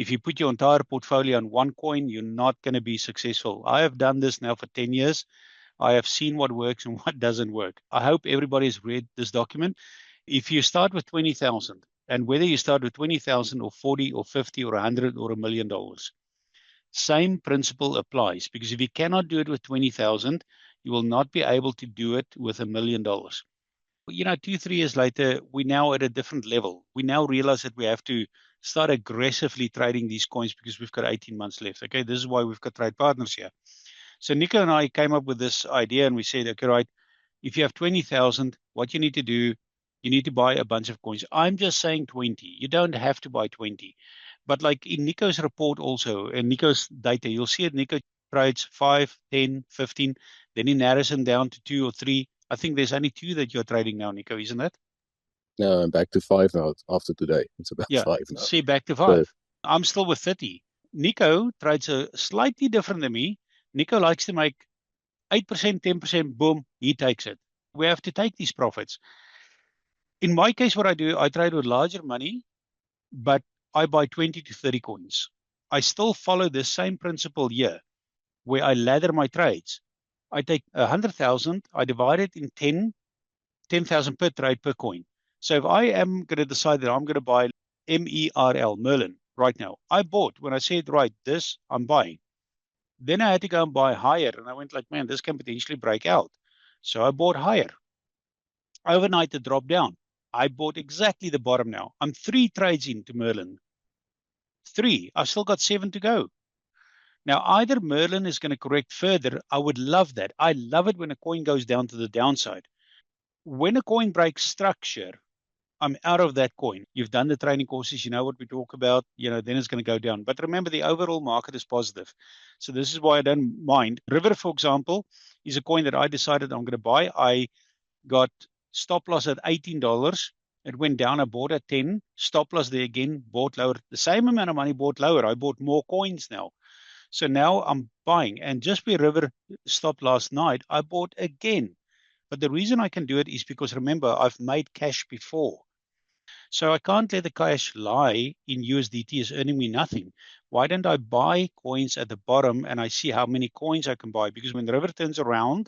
If you put your entire portfolio on one coin, you're not going to be successful. I have done this now for 10 years. I have seen what works and what doesn't work. I hope everybody's read this document. If you start with 20,000, and whether you start with 20,000 or 40 or 50 or 100 or $1 million, same principle applies, because if you cannot do it with 20,000, you will not be able to do it with $1 million. 2-3 years later, we're now at a different level. We now realize that we have to start aggressively trading these coins because we've got 18 months left. Okay, this is why we've got trade partners here. So Nico and I came up with this idea, and we said, okay, right, if you have 20,000, what you need to do, you need to buy a bunch of coins. I'm just saying 20. You don't have to buy 20. But like in Nico's report also, and Nico's data, you'll see it, Nico trades 5, 10, 15, then he narrows them down to 2 or 3. I think there's only 2 that you're trading now, Nico, isn't it? No, I'm back to 5 now after today. It's about Yeah, 5 now. see, back to 5. I'm still with 30. Nico trades slightly different than me. Nico likes to make 8%, 10%, boom, he takes it. We have to take these profits. In my case, what I do, I trade with larger money, but I buy 20 to 30 coins. I still follow the same principle here, where I ladder my trades. I take 100,000, I divide it in 10,000 per trade per coin. So if I am going to decide that I'm going to buy MERL, Merlin, right now, I bought, when I said, right, this I'm buying. Then I had to go and buy higher, and I went like, man, this can potentially break out. So I bought higher. Overnight, it dropped down. I bought exactly the bottom now. I'm 3 trades into Merlin. 3. I've still got 7 to go. Now, either Merlin is going to correct further. I would love that. I love it when a coin goes down to the downside. When a coin breaks structure, I'm out of that coin. You've done the training courses, you know what we talk about, then it's going to go down. But remember, the overall market is positive. So this is why I don't mind. River, for example, is a coin that I decided I'm going to buy. I got stop loss at $18. It went down, I bought at 10. Stop loss there again, bought lower. The same amount of money, bought lower. I bought more coins now. So now I'm buying. And just where River stopped last night, I bought again. But the reason I can do it is because, remember, I've made cash before. So I can't let the cash lie in USDT is earning me nothing. Why don't I buy coins at the bottom and I see how many coins I can buy? Because when the river turns around,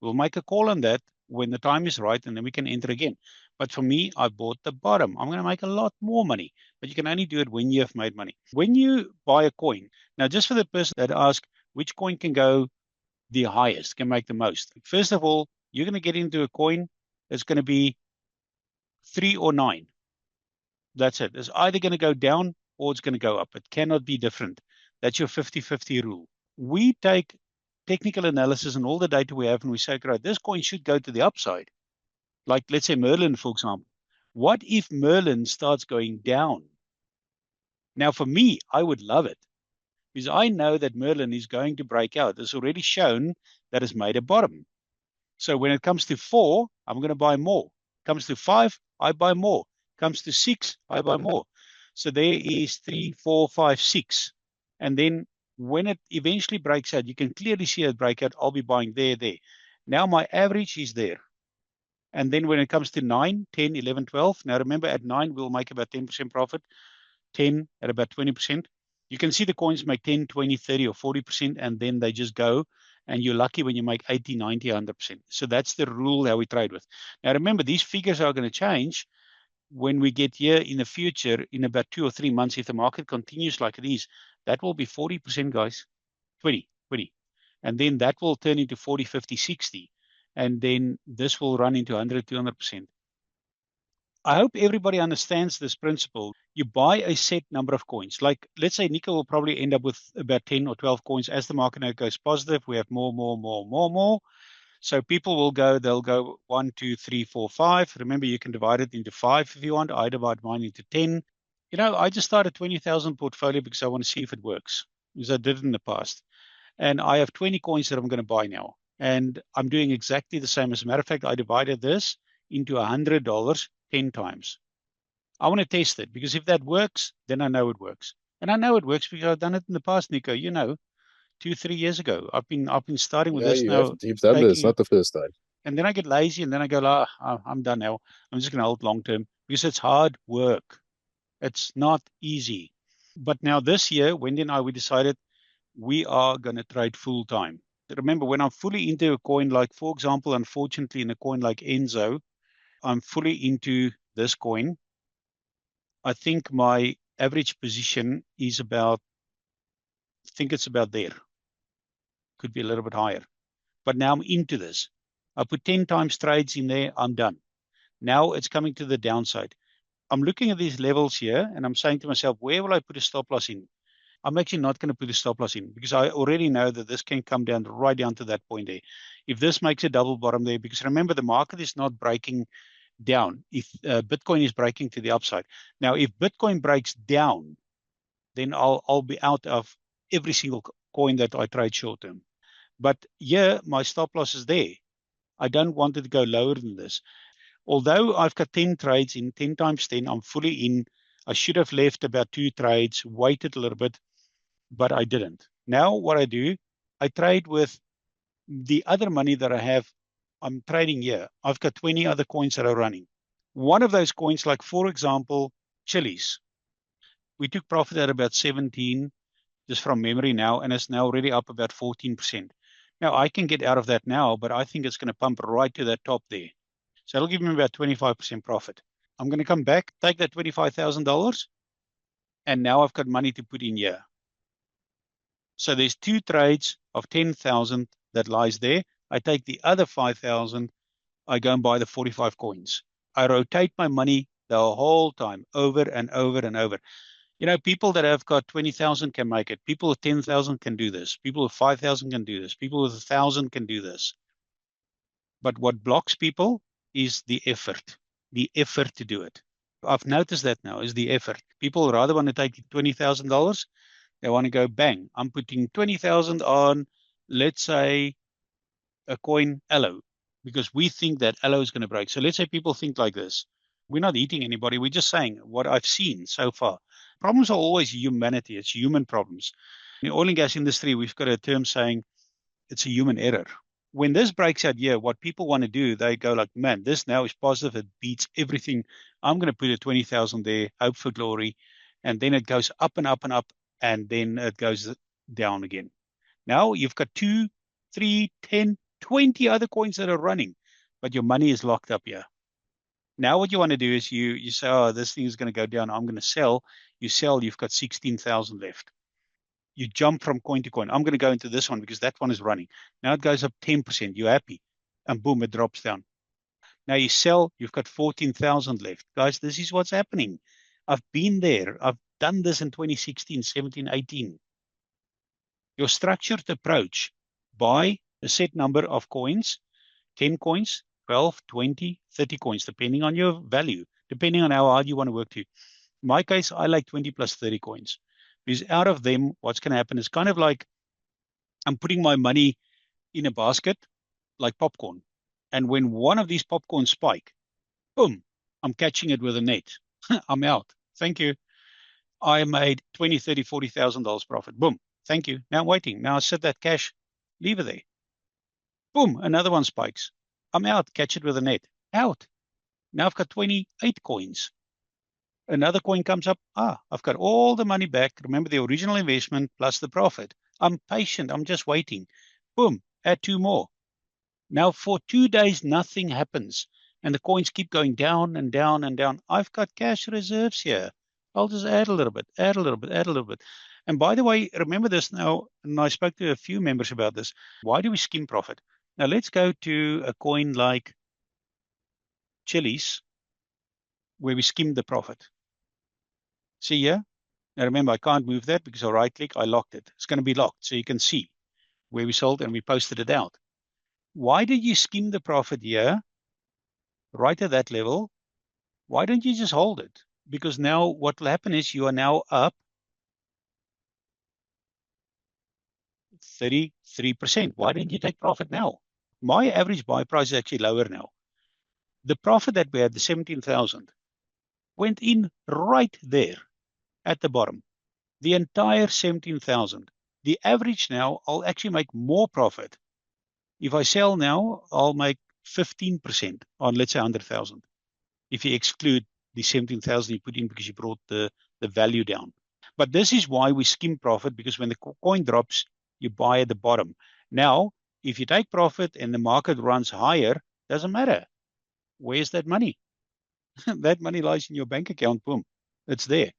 we'll make a call on that when the time is right, and then we can enter again. But for me, I bought the bottom. I'm going to make a lot more money, but you can only do it when you have made money. When you buy a coin, now just for the person that asks which coin can go the highest, can make the most. First of all, you're going to get into a coin that's going to be 3 or 9. That's it. It's either going to go down or it's going to go up. It cannot be different. That's your 50-50 rule. We take technical analysis and all the data we have, and we say, right, this coin should go to the upside. Like, let's say Merlin, for example. What if Merlin starts going down? Now, for me, I would love it, because I know that Merlin is going to break out. It's already shown that it's made a bottom. So when it comes to 4, I'm going to buy more. Comes to 5, I buy more. Comes to 6, I buy more. So there is 3, 4, 5, 6. And then when it eventually breaks out, you can clearly see it break out. I'll be buying there. Now my average is there. And then when it comes to 9, 10, 11, 12, now remember at 9, we'll make about 10% profit. 10 at about 20%. You can see the coins make 10, 20, 30, or 40%, and then they just go. And you're lucky when you make 80, 90, 100%. So that's the rule how we trade with. Now remember, these figures are going to change when we get here in the future, in about 2 or 3 months. If the market continues like it is, that will be 40%, guys. 20. And then that will turn into 40, 50, 60. And then this will run into 100, 200%. I hope everybody understands this principle. You buy a set number of coins. Like, let's say Nico will probably end up with about 10 or 12 coins. As the market now goes positive, we have more. So people will go, they'll go 1, 2, 3, 4, 5. Remember, you can divide it into 5 if you want. I divide mine into 10. I just started a 20,000 portfolio because I want to see if it works, because I did it in the past. And I have 20 coins that I'm going to buy now. And I'm doing exactly the same. As a matter of fact, I divided this into $100 10 times. I want to test it, because if that works, then I know it works. And I know it works because I've done it in the past, Nico. 2-3 years ago. I've been starting with this now. You've done this, not the first time. And then I get lazy, and then I go, I'm done now. I'm just going to hold long term, because it's hard work. It's not easy. But now this year, Wendy and I, we decided we are going to trade full time. Remember, when I'm fully into a coin, like for example, unfortunately, in a coin like Enzo, I'm fully into this coin. I think my average position is about, I think it's about there. Could be a little bit higher. But now I'm into this. I put 10 times trades in there, I'm done. Now it's coming to the downside. I'm looking at these levels here and I'm saying to myself, where will I put a stop loss in? I'm actually not going to put a stop loss in because I already know that this can come down right down to that point there. If this makes a double bottom there, because remember, the market is not breaking down. If Bitcoin is breaking to the upside. Now, if Bitcoin breaks down, then I'll be out of every single coin that I trade short term. But yeah, my stop loss is there. I don't want it to go lower than this. Although I've got 10 trades in 10 times 10, I'm fully in. I should have left about 2 trades, waited a little bit, but I didn't. Now what I do, I trade with the other money that I have. I'm trading here. I've got 20 other coins that are running. One of those coins, like for example, Chiliz. We took profit at about 17, just from memory now, and it's now already up about 14%. Now I can get out of that now, but I think it's going to pump right to that top there. So it'll give me about 25% profit. I'm going to come back, take that $25,000, and now I've got money to put in here. So there's 2 trades of 10,000 that lies there. I take the other 5,000, I go and buy the 45 coins. I rotate my money the whole time, over and over and over. You know, people that have got 20,000 can make it. People with 10,000 can do this. People with 5,000 can do this. People with 1,000 can do this. But what blocks people is the effort to do it. I've noticed that now is the effort. People rather want to take $20,000. They want to go bang. I'm putting 20,000 on, let's say, a coin Allo, because we think that Allo is going to break. So let's say people think like this. We're not eating anybody. We're just saying what I've seen so far. Problems are always humanity. It's human problems. In the oil and gas industry, we've got a term saying it's a human error. When this breaks out here, what people want to do, they go like, man, this now is positive. It beats everything. I'm going to put a 20,000 there, hope for glory. And then it goes up and up and up. And then it goes down again. Now you've got 2, 3, 10, 20 other coins that are running, but your money is locked up here. Now what you want to do is you say, oh, this thing is going to go down. I'm going to sell. You sell, you've got 16,000 left. You jump from coin to coin. I'm going to go into this one because that one is running. Now it goes up 10%. You're happy. And boom, it drops down. Now you sell, you've got 14,000 left. Guys, this is what's happening. I've been there. I've done this in 2016, 17, 18. Your structured approach, buy a set number of coins, 10 coins, 12, 20, 30 coins, depending on your value, depending on how hard you want to work to. In my case, I like 20 plus 30 coins. Because out of them, what's going to happen is kind of like I'm putting my money in a basket like popcorn. And when one of these popcorn spike, boom, I'm catching it with a net. I'm out. Thank you. I made $20, $30, $40,000 profit. Boom. Thank you. Now I'm waiting. Now I set that cash, leave it there. Boom, another one spikes. I'm out. Catch it with a net. Out. Now I've got 28 coins. Another coin comes up. I've got all the money back. Remember the original investment plus the profit. I'm patient. I'm just waiting. Boom, add 2 more. Now for 2 days, nothing happens. And the coins keep going down and down and down. I've got cash reserves here. I'll just add a little bit, add a little bit, add a little bit. And by the way, remember this now, and I spoke to a few members about this. Why do we skim profit? Now let's go to a coin like Chiliz, where we skim the profit. See here? Now remember, I can't move that because I right click, I locked it. It's going to be locked. So you can see where we sold and we posted it out. Why did you skim the profit here, right at that level? Why don't you just hold it? Because now what will happen is you are now up 33%. Why didn't you take profit now? My average buy price is actually lower now. The profit that we had, the 17,000, went in right there at the bottom. The entire 17,000. The average now, I'll actually make more profit. If I sell now, I'll make 15% on, let's say, 100,000. If you exclude the 17,000 you put in because you brought the value down. But this is why we skim profit, because when the coin drops, you buy at the bottom. Now, if you take profit and the market runs higher, doesn't matter. Where's that money? That money lies in your bank account. Boom, it's there.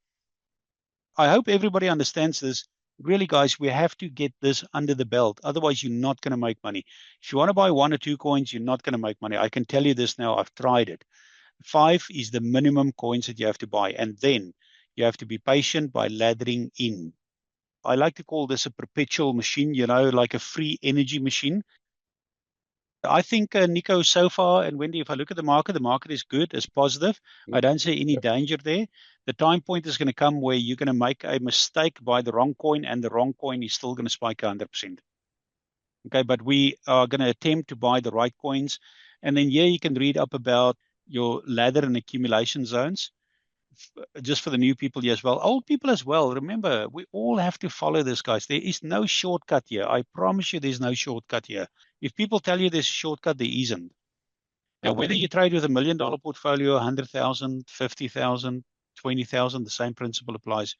I hope everybody understands this. Really, guys, we have to get this under the belt. Otherwise, you're not going to make money. If you want to buy 1 or 2 coins, you're not going to make money. I can tell you this now. I've tried it. 5 is the minimum coins that you have to buy. And then you have to be patient by laddering in. I like to call this a perpetual machine, like a free energy machine. I think, Nico, so far, and Wendy, if I look at the market is good, it's positive. I don't see any danger there. The time point is going to come where you're going to make a mistake, buy the wrong coin, and the wrong coin is still going to spike 100%. Okay, but we are going to attempt to buy the right coins. And then here you can read up about your ladder and accumulation zones, just for the new people here as well. Old people as well. Remember, we all have to follow this, guys. There is no shortcut here. I promise you there's no shortcut here. If people tell you there's a shortcut, there isn't. Now, whether you trade with $1 million portfolio, 100,000, 50,000, 20,000, the same principle applies.